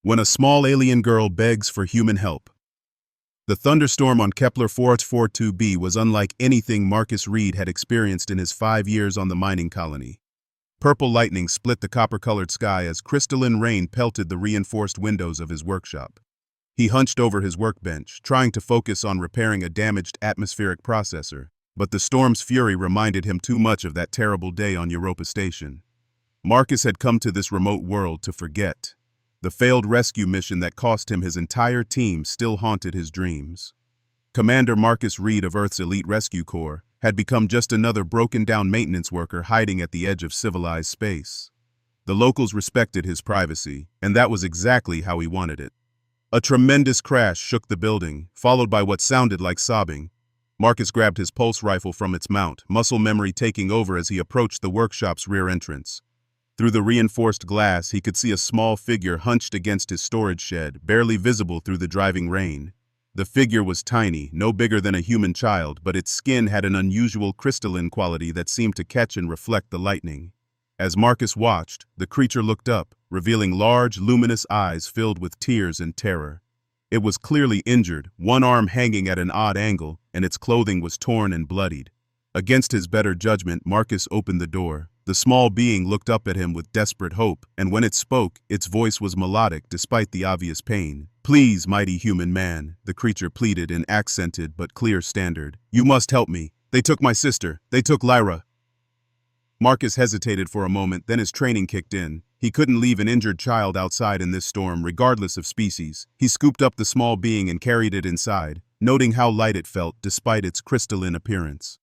when a small alien girl begs for human help. The thunderstorm on Kepler 442b was unlike anything Marcus Reed had experienced in his 5 years on the mining colony. Purple lightning split the copper-colored sky as crystalline rain pelted the reinforced windows of his workshop. He hunched over his workbench, trying to focus on repairing a damaged atmospheric processor, but the storm's fury reminded him too much of that terrible day on Europa Station. Marcus had come to this remote world to forget. The failed rescue mission that cost him his entire team still haunted his dreams. Commander Marcus Reed of Earth's Elite Rescue Corps had become just another broken-down maintenance worker hiding at the edge of civilized space. The locals respected his privacy, and that was exactly how he wanted it. A tremendous crash shook the building, followed by what sounded like sobbing. Marcus grabbed his pulse rifle from its mount, muscle memory taking over as he approached the workshop's rear entrance. Through the reinforced glass, he could see a small figure hunched against his storage shed, barely visible through the driving rain. The figure was tiny, no bigger than a human child, but its skin had an unusual crystalline quality that seemed to catch and reflect the lightning. As Marcus watched, the creature looked up, revealing large, luminous eyes filled with tears and terror. It was clearly injured, one arm hanging at an odd angle, and its clothing was torn and bloodied. Against his better judgment, Marcus opened the door. The small being looked up at him with desperate hope, and when it spoke, its voice was melodic despite the obvious pain. "Please, mighty human man," the creature pleaded in accented but clear standard. "You must help me. They took my sister. They took Lyra." Marcus hesitated for a moment, then his training kicked in. He couldn't leave an injured child outside in this storm, regardless of species. He scooped up the small being and carried it inside, noting how light it felt despite its crystalline appearance.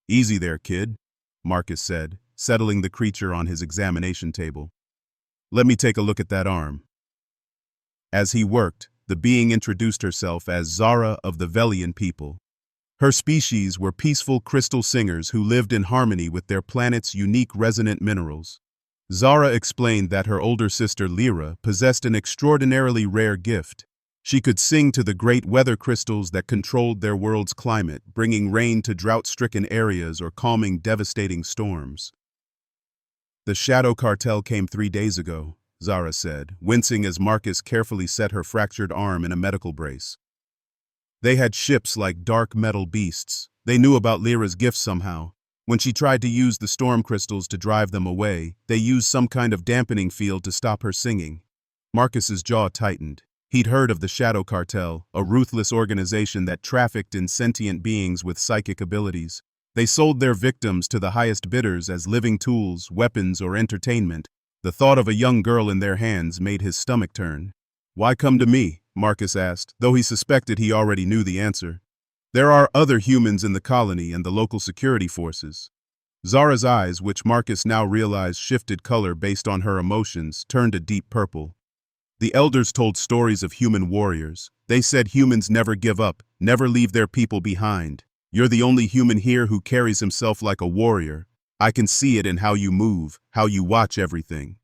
"Easy there, kid," Marcus said, settling the creature on his examination table. "Let me take a look at that arm." As he worked, the being introduced herself as Zara of the Velian people. Her species were peaceful crystal singers who lived in harmony with their planet's unique resonant minerals. Zara explained that her older sister Lyra possessed an extraordinarily rare gift. She could sing to the great weather crystals that controlled their world's climate, bringing rain to drought-stricken areas or calming devastating storms. "The Shadow Cartel came 3 days ago," Zara said, wincing as Marcus carefully set her fractured arm in a medical brace. "They had ships like dark metal beasts. They knew about Lyra's gifts somehow. When she tried to use the storm crystals to drive them away, they used some kind of dampening field to stop her singing." Marcus's jaw tightened. He'd heard of the Shadow Cartel, a ruthless organization that trafficked in sentient beings with psychic abilities. They sold their victims to the highest bidders as living tools, weapons, or entertainment. The thought of a young girl in their hands made his stomach turn. "Why come to me?" Marcus asked, though he suspected he already knew the answer. "There are other humans in the colony and the local security forces." Zara's eyes, which Marcus now realized shifted color based on her emotions, turned a deep purple. "The elders told stories of human warriors. They said humans never give up, never leave their people behind. You're the only human here who carries himself like a warrior. I can see it in how you move, how you watch everything."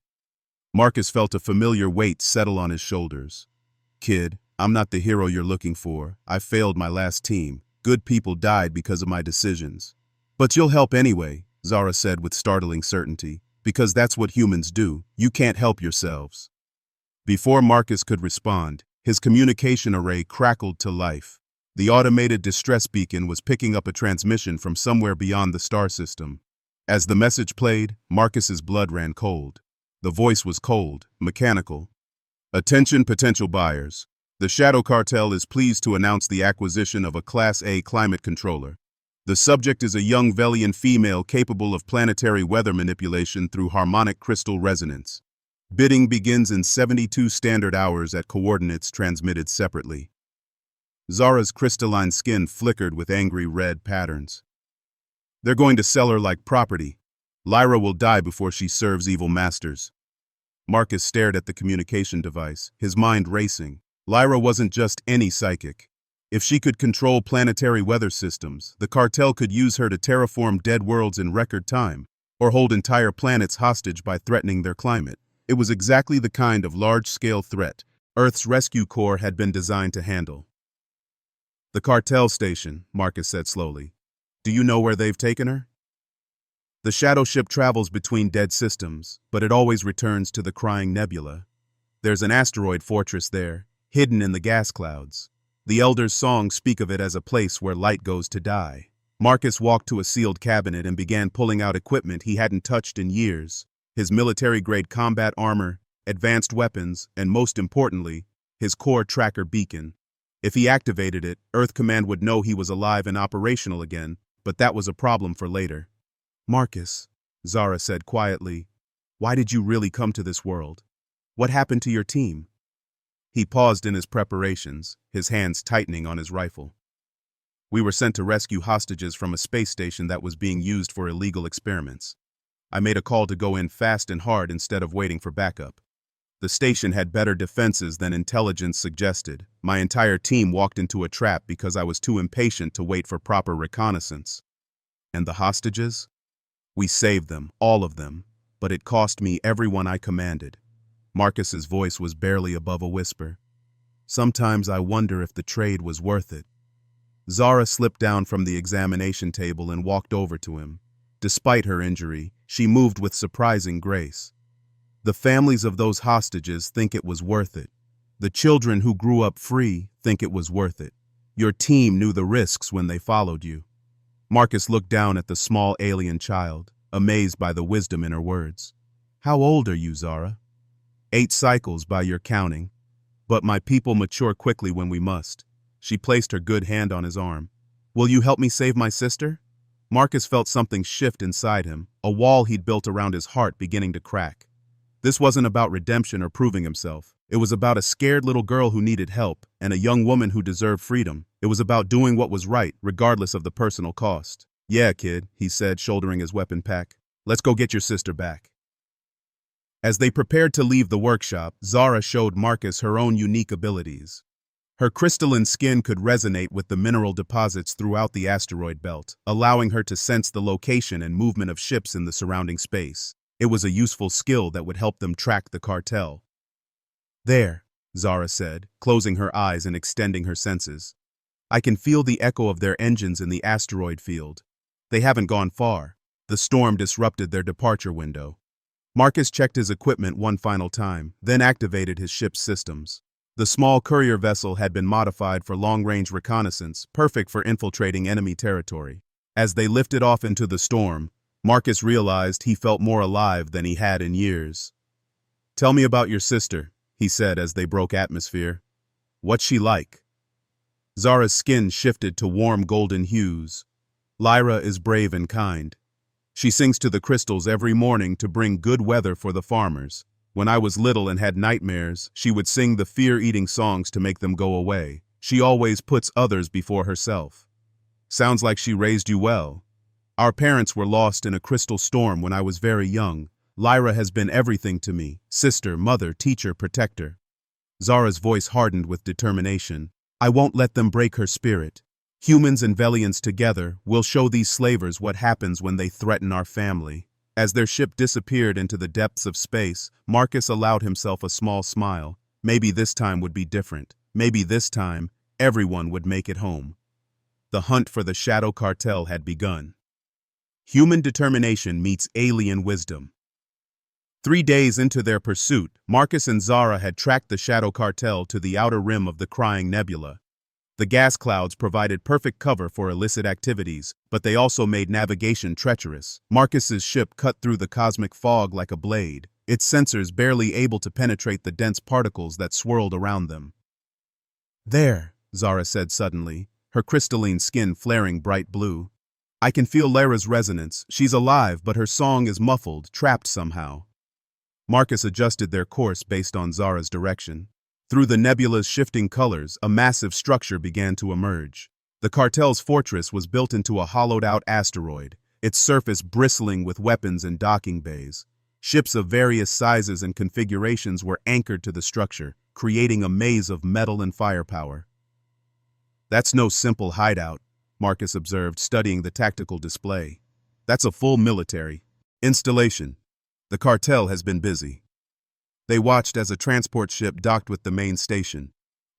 Marcus felt a familiar weight settle on his shoulders. "Kid, I'm not the hero you're looking for. I failed my last team. Good people died because of my decisions." "But you'll help anyway," Zara said with startling certainty, "because that's what humans do. You can't help yourselves." Before Marcus could respond, his communication array crackled to life. The automated distress beacon was picking up a transmission from somewhere beyond the star system. As the message played, Marcus's blood ran cold. The voice was cold, mechanical. "Attention potential buyers. The Shadow Cartel is pleased to announce the acquisition of a Class A climate controller. The subject is a young Velian female capable of planetary weather manipulation through harmonic crystal resonance. Bidding begins in 72 standard hours at coordinates transmitted separately." Zara's crystalline skin flickered with angry red patterns. "They're going to sell her like property. Lyra will die before she serves evil masters." Marcus stared at the communication device, his mind racing. Lyra wasn't just any psychic. If she could control planetary weather systems, the cartel could use her to terraform dead worlds in record time, or hold entire planets hostage by threatening their climate. It was exactly the kind of large-scale threat Earth's rescue corps had been designed to handle. "The cartel station," Marcus said slowly. "Do you know where they've taken her?" "The shadow ship travels between dead systems, but it always returns to the crying nebula." There's an asteroid fortress there, hidden in the gas clouds. The elders' songs speak of it as a place where light goes to die. Marcus walked to a sealed cabinet and began pulling out equipment he hadn't touched in years. His military-grade combat armor, advanced weapons, and most importantly, his core tracker beacon. If he activated it, Earth Command would know he was alive and operational again, but that was a problem for later. "Marcus," Zara said quietly, "why did you really come to this world? What happened to your team?" He paused in his preparations, his hands tightening on his rifle. "We were sent to rescue hostages from a space station that was being used for illegal experiments. I made a call to go in fast and hard instead of waiting for backup. The station had better defenses than intelligence suggested. My entire team walked into a trap because I was too impatient to wait for proper reconnaissance. And the hostages? We saved them, all of them, but it cost me everyone I commanded." Marcus's voice was barely above a whisper. "Sometimes I wonder if the trade was worth it." Zara slipped down from the examination table and walked over to him. Despite her injury, she moved with surprising grace. "The families of those hostages think it was worth it. The children who grew up free think it was worth it. Your team knew the risks when they followed you." Marcus looked down at the small alien child, amazed by the wisdom in her words. "How old are you, Zara?" 8 cycles by your counting. But my people mature quickly when we must." She placed her good hand on his arm. "Will you help me save my sister?" Marcus felt something shift inside him, a wall he'd built around his heart beginning to crack. This wasn't about redemption or proving himself. It was about a scared little girl who needed help and a young woman who deserved freedom. It was about doing what was right, regardless of the personal cost. "Yeah, kid," he said, shouldering his weapon pack. "Let's go get your sister back." As they prepared to leave the workshop, Zara showed Marcus her own unique abilities. Her crystalline skin could resonate with the mineral deposits throughout the asteroid belt, allowing her to sense the location and movement of ships in the surrounding space. It was a useful skill that would help them track the cartel. "There," Zara said, closing her eyes and extending her senses. "I can feel the echo of their engines in the asteroid field. They haven't gone far." The storm disrupted their departure window. Marcus checked his equipment one final time, then activated his ship's systems. The small courier vessel had been modified for long-range reconnaissance, perfect for infiltrating enemy territory. As they lifted off into the storm, Marcus realized he felt more alive than he had in years. "Tell me about your sister," he said as they broke atmosphere. "What's she like?" Zara's skin shifted to warm golden hues. "Lyra is brave and kind. She sings to the crystals every morning to bring good weather for the farmers. When I was little and had nightmares, she would sing the fear-eating songs to make them go away. She always puts others before herself." "Sounds like she raised you well." "Our parents were lost in a crystal storm when I was very young. Lyra has been everything to me: sister, mother, teacher, protector." Zara's voice hardened with determination. "I won't let them break her spirit. Humans and Velians together will show these slavers what happens when they threaten our family." As their ship disappeared into the depths of space, Marcus allowed himself a small smile. Maybe this time would be different. Maybe this time, everyone would make it home. The hunt for the Shadow Cartel had begun. Human determination meets alien wisdom. 3 days into their pursuit, Marcus and Zara had tracked the Shadow Cartel to the outer rim of the Crying Nebula. The gas clouds provided perfect cover for illicit activities, but they also made navigation treacherous. Marcus's ship cut through the cosmic fog like a blade, its sensors barely able to penetrate the dense particles that swirled around them. "There," Zara said suddenly, her crystalline skin flaring bright blue. "I can feel Lyra's resonance. She's alive, but her song is muffled, trapped somehow." Marcus adjusted their course based on Zara's direction. Through the nebula's shifting colors, a massive structure began to emerge. The cartel's fortress was built into a hollowed-out asteroid, its surface bristling with weapons and docking bays. Ships of various sizes and configurations were anchored to the structure, creating a maze of metal and firepower. "That's no simple hideout," Marcus observed, studying the tactical display. "That's a full military installation. The cartel has been busy." They watched as a transport ship docked with the main station.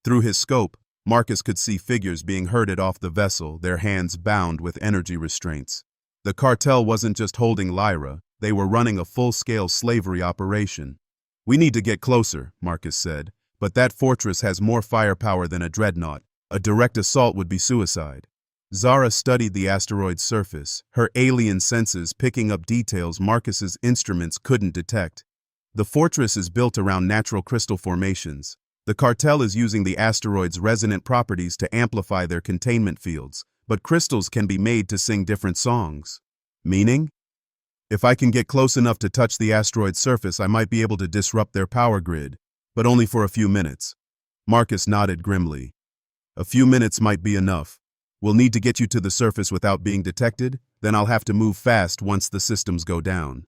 Through his scope, Marcus could see figures being herded off the vessel, their hands bound with energy restraints. The cartel wasn't just holding Lyra, they were running a full-scale slavery operation. We need to get closer, Marcus said, but that fortress has more firepower than a dreadnought. A direct assault would be suicide. Zara studied the asteroid's surface, her alien senses picking up details Marcus's instruments couldn't detect. The fortress is built around natural crystal formations. The cartel is using the asteroid's resonant properties to amplify their containment fields, but crystals can be made to sing different songs. Meaning? If I can get close enough to touch the asteroid's surface, I might be able to disrupt their power grid, but only for a few minutes. Marcus nodded grimly. A few minutes might be enough. We'll need to get you to the surface without being detected, then I'll have to move fast once the systems go down.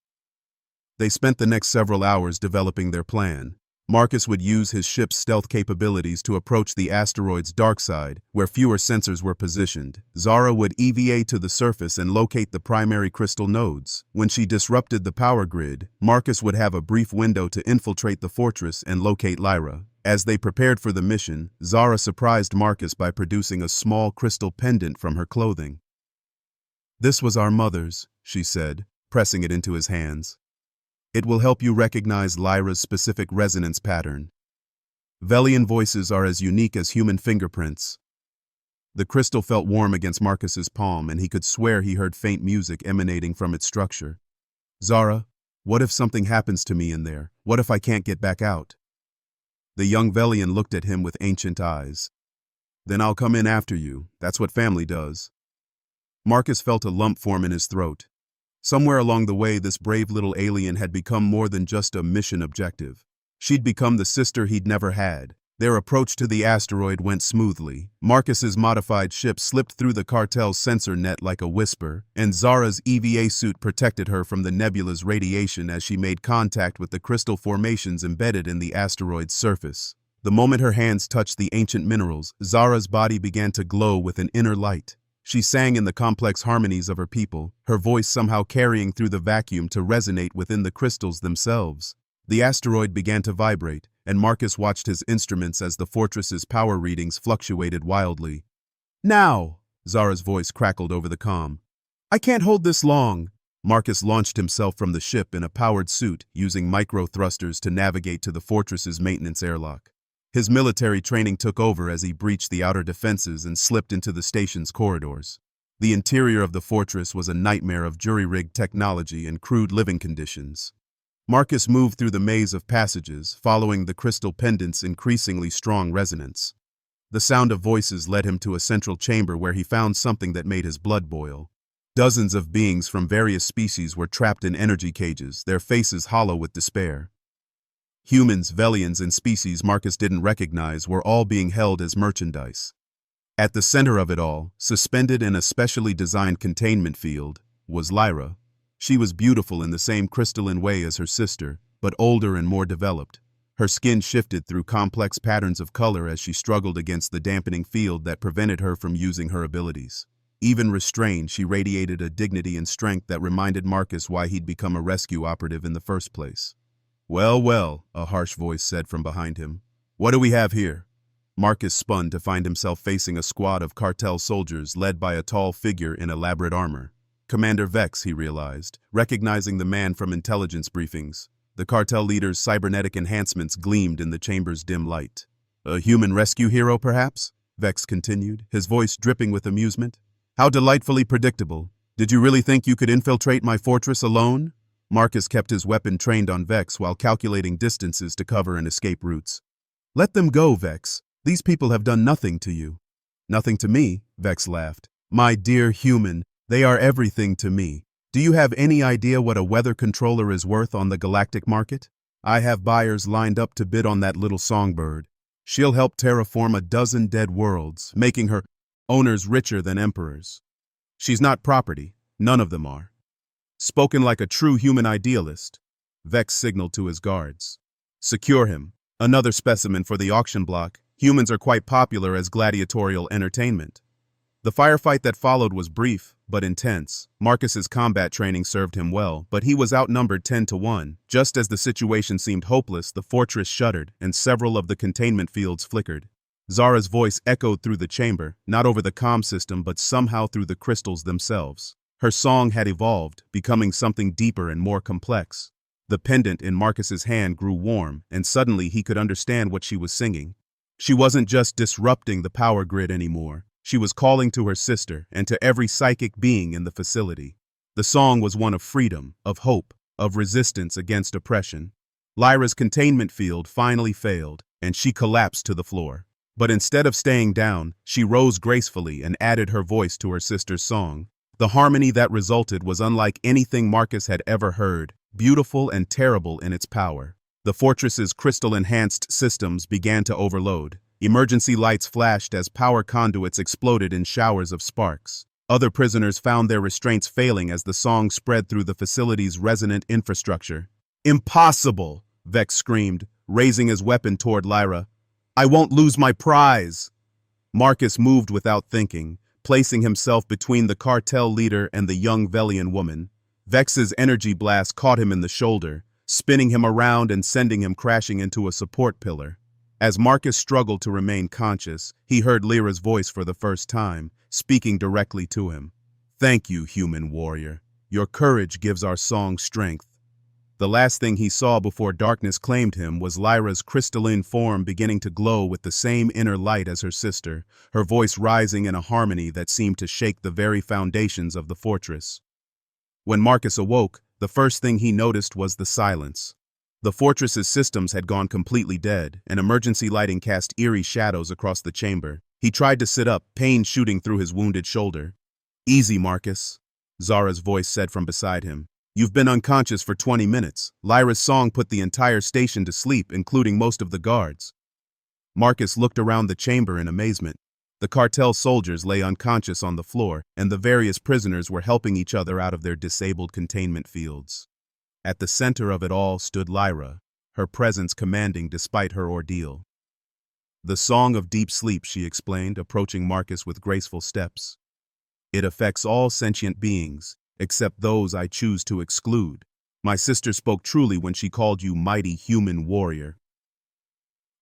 They spent the next several hours developing their plan. Marcus would use his ship's stealth capabilities to approach the asteroid's dark side, where fewer sensors were positioned. Zara would EVA to the surface and locate the primary crystal nodes. When she disrupted the power grid, Marcus would have a brief window to infiltrate the fortress and locate Lyra. As they prepared for the mission, Zara surprised Marcus by producing a small crystal pendant from her clothing. "This was our mother's," she said, pressing it into his hands. "It will help you recognize Lyra's specific resonance pattern. Velian voices are as unique as human fingerprints." The crystal felt warm against Marcus's palm, and he could swear he heard faint music emanating from its structure. "Zara, what if something happens to me in there? What if I can't get back out?" The young Velian looked at him with ancient eyes. "Then I'll come in after you. That's what family does." Marcus felt a lump form in his throat. Somewhere along the way, this brave little alien had become more than just a mission objective. She'd become the sister he'd never had. Their approach to the asteroid went smoothly. Marcus's modified ship slipped through the cartel's sensor net like a whisper, and Zara's EVA suit protected her from the nebula's radiation as she made contact with the crystal formations embedded in the asteroid's surface. The moment her hands touched the ancient minerals, Zara's body began to glow with an inner light. She sang in the complex harmonies of her people, her voice somehow carrying through the vacuum to resonate within the crystals themselves. The asteroid began to vibrate, and Marcus watched his instruments as the fortress's power readings fluctuated wildly. "Now!" Zara's voice crackled over the comm. "I can't hold this long." Marcus launched himself from the ship in a powered suit, using micro-thrusters to navigate to the fortress's maintenance airlock. His military training took over as he breached the outer defenses and slipped into the station's corridors. The interior of the fortress was a nightmare of jury-rigged technology and crude living conditions. Marcus moved through the maze of passages, following the crystal pendant's increasingly strong resonance. The sound of voices led him to a central chamber where he found something that made his blood boil. Dozens of beings from various species were trapped in energy cages, their faces hollow with despair. Humans, Velians, and species Marcus didn't recognize were all being held as merchandise. At the center of it all, suspended in a specially designed containment field, was Lyra. She was beautiful in the same crystalline way as her sister, but older and more developed. Her skin shifted through complex patterns of color as she struggled against the dampening field that prevented her from using her abilities. Even restrained, she radiated a dignity and strength that reminded Marcus why he'd become a rescue operative in the first place. "Well, well," a harsh voice said from behind him. "What do we have here?" Marcus spun to find himself facing a squad of cartel soldiers led by a tall figure in elaborate armor. Commander Vex, he realized, recognizing the man from intelligence briefings. The cartel leader's cybernetic enhancements gleamed in the chamber's dim light. "A human rescue hero, perhaps?" Vex continued, his voice dripping with amusement. "How delightfully predictable. Did you really think you could infiltrate my fortress alone?" Marcus kept his weapon trained on Vex while calculating distances to cover and escape routes. "Let them go, Vex. These people have done nothing to you." "Nothing to me," Vex laughed. "My dear human, they are everything to me. Do you have any idea what a weather controller is worth on the galactic market? I have buyers lined up to bid on that little songbird. She'll help terraform a dozen dead worlds, making her owners richer than emperors. She's not property. None of them are." Spoken like a true human idealist, Vex signaled to his guards. "Secure him. Another specimen for the auction block. Humans are quite popular as gladiatorial entertainment." The firefight that followed was brief, but intense. Marcus's combat training served him well, but he was outnumbered 10-1. Just as the situation seemed hopeless, the fortress shuddered, and several of the containment fields flickered. Zara's voice echoed through the chamber, not over the comm system but somehow through the crystals themselves. Her song had evolved, becoming something deeper and more complex. The pendant in Marcus's hand grew warm, and suddenly he could understand what she was singing. She wasn't just disrupting the power grid anymore. She was calling to her sister and to every psychic being in the facility. The song was one of freedom, of hope, of resistance against oppression. Lyra's containment field finally failed, and she collapsed to the floor. But instead of staying down, she rose gracefully and added her voice to her sister's song. The harmony that resulted was unlike anything Marcus had ever heard, beautiful and terrible in its power. The fortress's crystal-enhanced systems began to overload. Emergency lights flashed as power conduits exploded in showers of sparks. Other prisoners found their restraints failing as the song spread through the facility's resonant infrastructure. "Impossible!" Vex screamed, raising his weapon toward Lyra. "I won't lose my prize!" Marcus moved without thinking, placing himself between the cartel leader and the young Velian woman. Vex's energy blast caught him in the shoulder, spinning him around and sending him crashing into a support pillar. As Marcus struggled to remain conscious, he heard Lyra's voice for the first time, speaking directly to him. "Thank you, human warrior. Your courage gives our song strength." The last thing he saw before darkness claimed him was Lyra's crystalline form beginning to glow with the same inner light as her sister, her voice rising in a harmony that seemed to shake the very foundations of the fortress. When Marcus awoke, the first thing he noticed was the silence. The fortress's systems had gone completely dead, and emergency lighting cast eerie shadows across the chamber. He tried to sit up, pain shooting through his wounded shoulder. "Easy, Marcus," Zara's voice said from beside him. "You've been unconscious for 20 minutes. Lyra's song put the entire station to sleep, including most of the guards." Marcus looked around the chamber in amazement. The cartel soldiers lay unconscious on the floor, and the various prisoners were helping each other out of their disabled containment fields. At the center of it all stood Lyra, her presence commanding despite her ordeal. "The song of deep sleep," she explained, approaching Marcus with graceful steps. "It affects all sentient beings, except those I choose to exclude. My sister spoke truly when she called you mighty human warrior."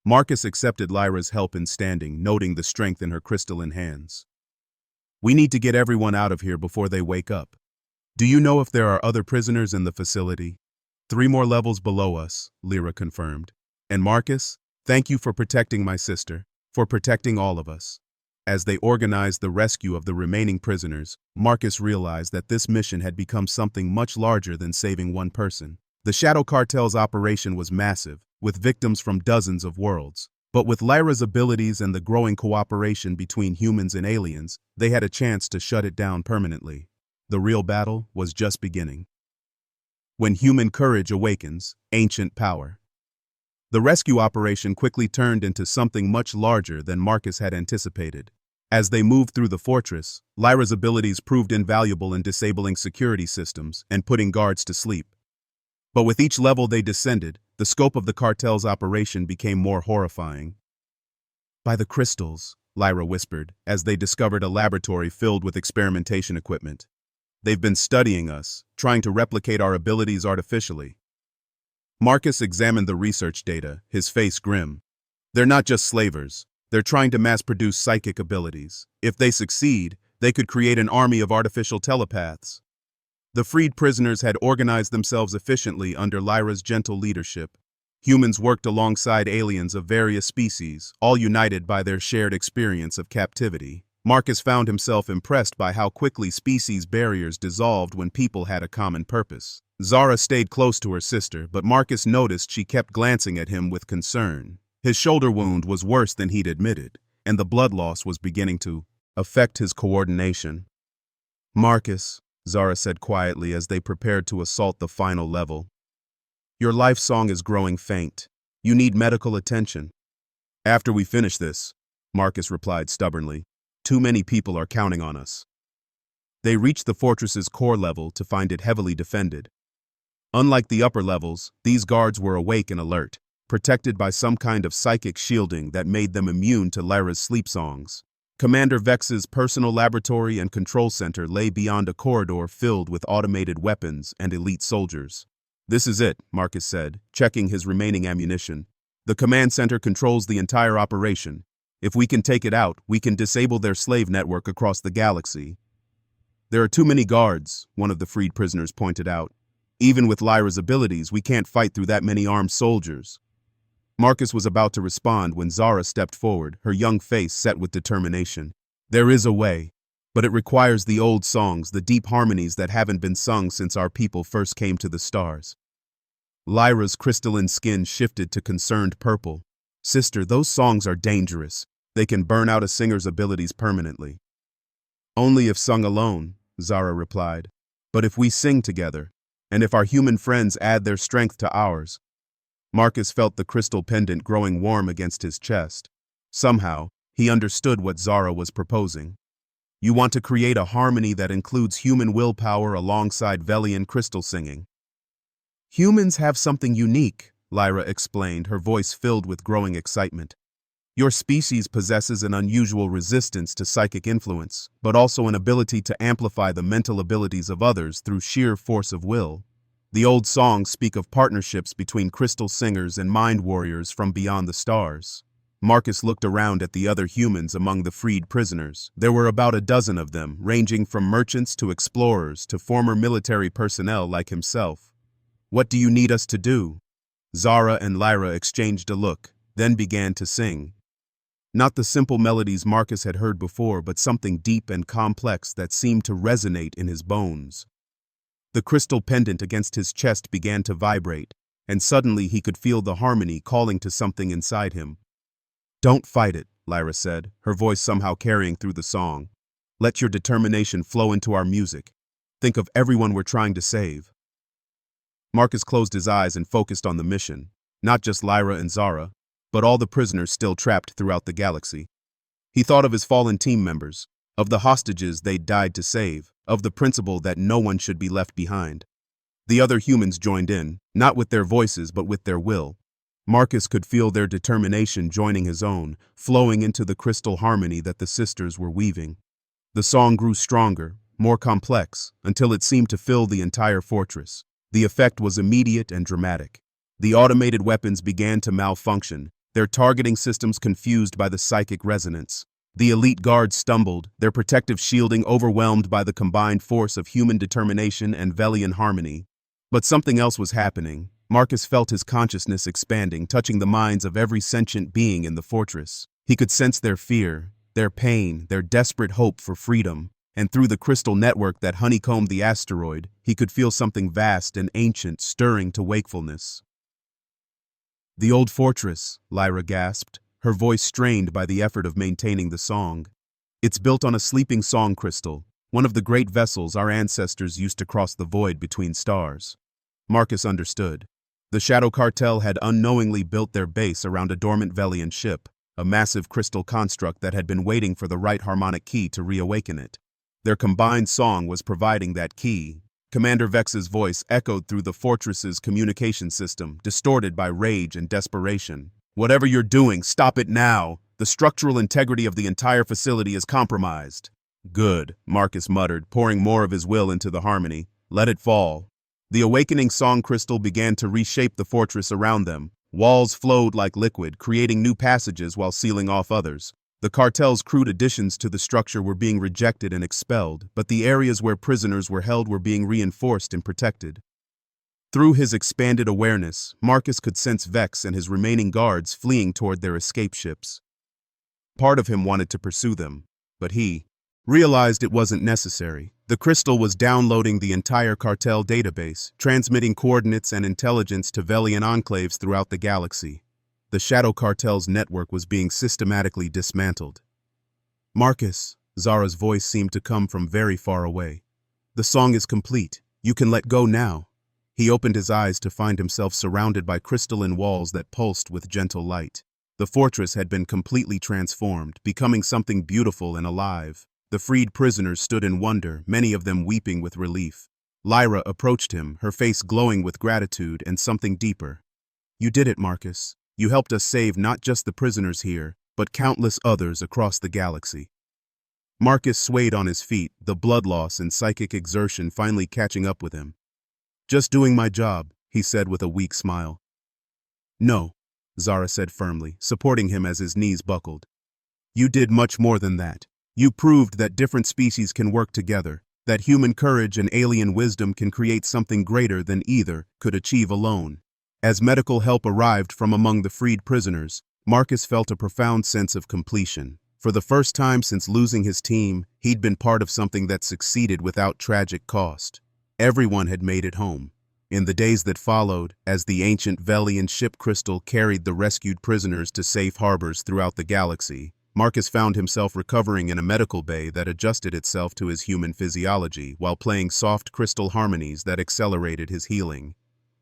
Marcus accepted Lyra's help in standing, noting the strength in her crystalline hands. "We need to get everyone out of here before they wake up. Do you know if there are other prisoners in the facility?" "3 more levels below us," Lyra confirmed. "And Marcus, thank you for protecting my sister, for protecting all of us." As they organized the rescue of the remaining prisoners, Marcus realized that this mission had become something much larger than saving one person. The Shadow Cartel's operation was massive, with victims from dozens of worlds. But with Lyra's abilities and the growing cooperation between humans and aliens, they had a chance to shut it down permanently. The real battle was just beginning. When human courage awakens, ancient power. The rescue operation quickly turned into something much larger than Marcus had anticipated. As they moved through the fortress, Lyra's abilities proved invaluable in disabling security systems and putting guards to sleep. But with each level they descended, the scope of the cartel's operation became more horrifying. "By the crystals," Lyra whispered, as they discovered a laboratory filled with experimentation equipment. "They've been studying us, trying to replicate our abilities artificially." Marcus examined the research data, his face grim. "They're not just slavers. They're trying to mass-produce psychic abilities. If they succeed, they could create an army of artificial telepaths." The freed prisoners had organized themselves efficiently under Lyra's gentle leadership. Humans worked alongside aliens of various species, all united by their shared experience of captivity. Marcus found himself impressed by how quickly species barriers dissolved when people had a common purpose. Zara stayed close to her sister, but Marcus noticed she kept glancing at him with concern. His shoulder wound was worse than he'd admitted, and the blood loss was beginning to affect his coordination. "Marcus," Zara said quietly as they prepared to assault the final level, "your life song is growing faint. You need medical attention." "After we finish this," Marcus replied stubbornly. "Too many people are counting on us." They reached the fortress's core level to find it heavily defended. Unlike the upper levels, these guards were awake and alert, protected by some kind of psychic shielding that made them immune to Lyra's sleep songs. Commander Vex's personal laboratory and control center lay beyond a corridor filled with automated weapons and elite soldiers. "This is it," Marcus said, checking his remaining ammunition. "The command center controls the entire operation. If we can take it out, we can disable their slave network across the galaxy." "There are too many guards," one of the freed prisoners pointed out. Even with Lyra's abilities, we can't fight through that many armed soldiers. Marcus was about to respond when Zara stepped forward, her young face set with determination. There is a way, but it requires the old songs, the deep harmonies that haven't been sung since our people first came to the stars. Lyra's crystalline skin shifted to concerned purple. Sister, those songs are dangerous. They can burn out a singer's abilities permanently. Only if sung alone, Zara replied. But if we sing together, and if our human friends add their strength to ours. Marcus felt the crystal pendant growing warm against his chest. Somehow, he understood what Zara was proposing. You want to create a harmony that includes human willpower alongside Velian crystal singing. Humans have something unique, Lyra explained, her voice filled with growing excitement. Your species possesses an unusual resistance to psychic influence, but also an ability to amplify the mental abilities of others through sheer force of will. The old songs speak of partnerships between crystal singers and mind warriors from beyond the stars. Marcus looked around at the other humans among the freed prisoners. There were about a dozen of them, ranging from merchants to explorers to former military personnel like himself. What do you need us to do? Zara and Lyra exchanged a look, then began to sing. Not the simple melodies Marcus had heard before, but something deep and complex that seemed to resonate in his bones. The crystal pendant against his chest began to vibrate, and suddenly he could feel the harmony calling to something inside him. Don't fight it, Lyra said, her voice somehow carrying through the song. Let your determination flow into our music. Think of everyone we're trying to save. Marcus closed his eyes and focused on the mission, not just Lyra and Zara, but all the prisoners still trapped throughout the galaxy. He thought of his fallen team members, of the hostages they'd died to save, of the principle that no one should be left behind. The other humans joined in, not with their voices but with their will. Marcus could feel their determination joining his own, flowing into the crystal harmony that the sisters were weaving. The song grew stronger, more complex, until it seemed to fill the entire fortress. The effect was immediate and dramatic. The automated weapons began to malfunction, their targeting systems confused by the psychic resonance. The elite guards stumbled, their protective shielding overwhelmed by the combined force of human determination and Velian harmony. But something else was happening. Marcus felt his consciousness expanding, touching the minds of every sentient being in the fortress. He could sense their fear, their pain, their desperate hope for freedom. And through the crystal network that honeycombed the asteroid, he could feel something vast and ancient stirring to wakefulness. The old fortress, Lyra gasped, her voice strained by the effort of maintaining the song. It's built on a sleeping song crystal, one of the great vessels our ancestors used to cross the void between stars. Marcus understood. The Shadow Cartel had unknowingly built their base around a dormant Velian ship, a massive crystal construct that had been waiting for the right harmonic key to reawaken it. Their combined song was providing that key. Commander Vex's voice echoed through the fortress's communication system, distorted by rage and desperation. Whatever you're doing, stop it now. The structural integrity of the entire facility is compromised. Good, Marcus muttered, pouring more of his will into the harmony. Let it fall. The awakening song crystal began to reshape the fortress around them. Walls flowed like liquid, creating new passages while sealing off others. The cartel's crude additions to the structure were being rejected and expelled, but the areas where prisoners were held were being reinforced and protected. Through his expanded awareness, Marcus could sense Vex and his remaining guards fleeing toward their escape ships. Part of him wanted to pursue them, but he realized it wasn't necessary. The crystal was downloading the entire cartel database, transmitting coordinates and intelligence to Velian enclaves throughout the galaxy. The Shadow Cartel's network was being systematically dismantled. Marcus, Zara's voice seemed to come from very far away. The song is complete. You can let go now. He opened his eyes to find himself surrounded by crystalline walls that pulsed with gentle light. The fortress had been completely transformed, becoming something beautiful and alive. The freed prisoners stood in wonder, many of them weeping with relief. Lyra approached him, her face glowing with gratitude and something deeper. You did it, Marcus. You helped us save not just the prisoners here, but countless others across the galaxy. Marcus swayed on his feet, the blood loss and psychic exertion finally catching up with him. Just doing my job, he said with a weak smile. No, Zara said firmly, supporting him as his knees buckled. You did much more than that. You proved that different species can work together, that human courage and alien wisdom can create something greater than either could achieve alone. As medical help arrived from among the freed prisoners, Marcus felt a profound sense of completion. For the first time since losing his team, he'd been part of something that succeeded without tragic cost. Everyone had made it home. In the days that followed, as the ancient Velian ship Crystal carried the rescued prisoners to safe harbors throughout the galaxy, Marcus found himself recovering in a medical bay that adjusted itself to his human physiology while playing soft crystal harmonies that accelerated his healing.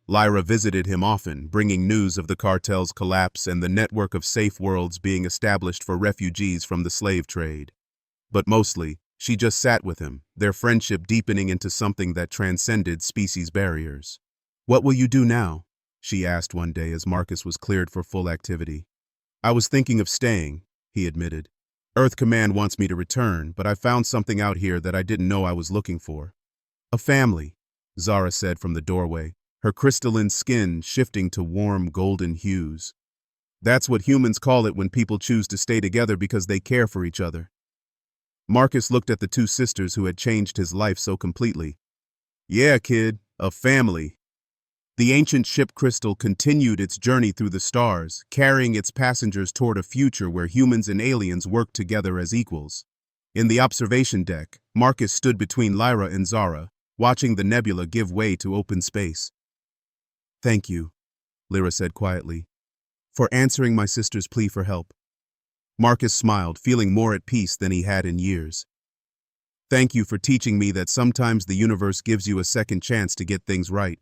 Lyra visited him often, bringing news of the cartel's collapse and the network of safe worlds being established for refugees from the slave trade. But mostly, she just sat with him, their friendship deepening into something that transcended species barriers. "What will you do now?" she asked one day as Marcus was cleared for full activity. "I was thinking of staying," he admitted. "Earth Command wants me to return, but I found something out here that I didn't know I was looking for." "A family," Zara said from the doorway, her crystalline skin shifting to warm golden hues. "That's what humans call it when people choose to stay together because they care for each other." Marcus looked at the two sisters who had changed his life so completely. "Yeah, kid, a family." The ancient ship Crystal continued its journey through the stars, carrying its passengers toward a future where humans and aliens worked together as equals. In the observation deck, Marcus stood between Lyra and Zara, watching the nebula give way to open space. "Thank you," Lyra said quietly, "for answering my sister's plea for help." Marcus smiled, feeling more at peace than he had in years. "Thank you for teaching me that sometimes the universe gives you a second chance to get things right."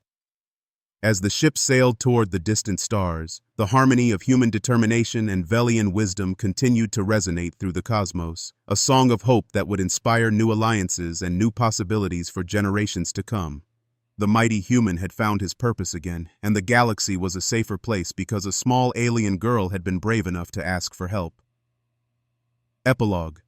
As the ship sailed toward the distant stars, the harmony of human determination and Velian wisdom continued to resonate through the cosmos, a song of hope that would inspire new alliances and new possibilities for generations to come. The mighty human had found his purpose again, and the galaxy was a safer place because a small alien girl had been brave enough to ask for help. Epilogue.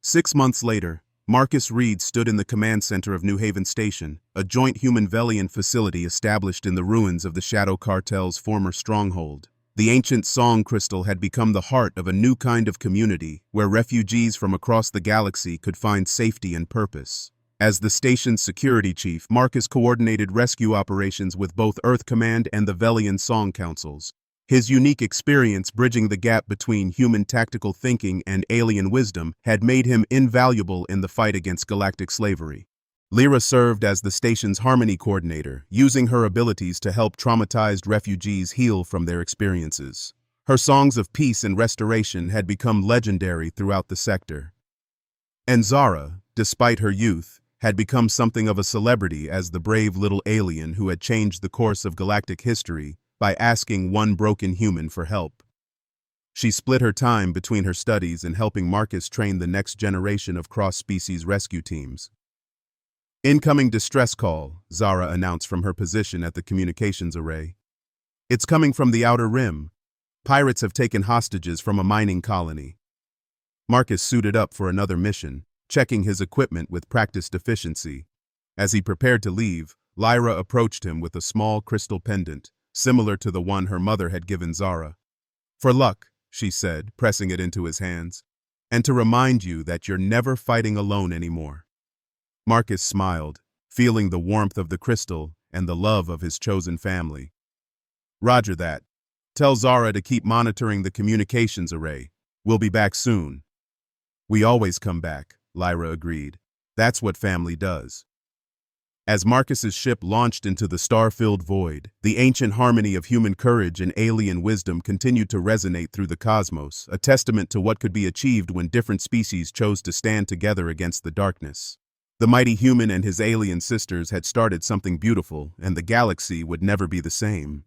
6 months later, Marcus Reed stood in the command center of New Haven Station, a joint human-Velian facility established in the ruins of the Shadow Cartel's former stronghold. The ancient song crystal had become the heart of a new kind of community, where refugees from across the galaxy could find safety and purpose. As the station's security chief, Marcus coordinated rescue operations with both Earth Command and the Velian Song Councils. His unique experience bridging the gap between human tactical thinking and alien wisdom had made him invaluable in the fight against galactic slavery. Lyra served as the station's harmony coordinator, using her abilities to help traumatized refugees heal from their experiences. Her songs of peace and restoration had become legendary throughout the sector. And Zara, despite her youth, had become something of a celebrity as the brave little alien who had changed the course of galactic history by asking one broken human for help. She split her time between her studies and helping Marcus train the next generation of cross-species rescue teams. "Incoming distress call," Zara announced from her position at the communications array. "It's coming from the Outer Rim. Pirates have taken hostages from a mining colony." Marcus suited up for another mission, checking his equipment with practiced efficiency. As he prepared to leave, Lyra approached him with a small crystal pendant, similar to the one her mother had given Zara. "For luck," she said, pressing it into his hands, "and to remind you that you're never fighting alone anymore." Marcus smiled, feeling the warmth of the crystal and the love of his chosen family. "Roger that. Tell Zara to keep monitoring the communications array. We'll be back soon." "We always come back," Lyra agreed. "That's what family does." As Marcus's ship launched into the star-filled void, the ancient harmony of human courage and alien wisdom continued to resonate through the cosmos, a testament to what could be achieved when different species chose to stand together against the darkness. The mighty human and his alien sisters had started something beautiful, and the galaxy would never be the same.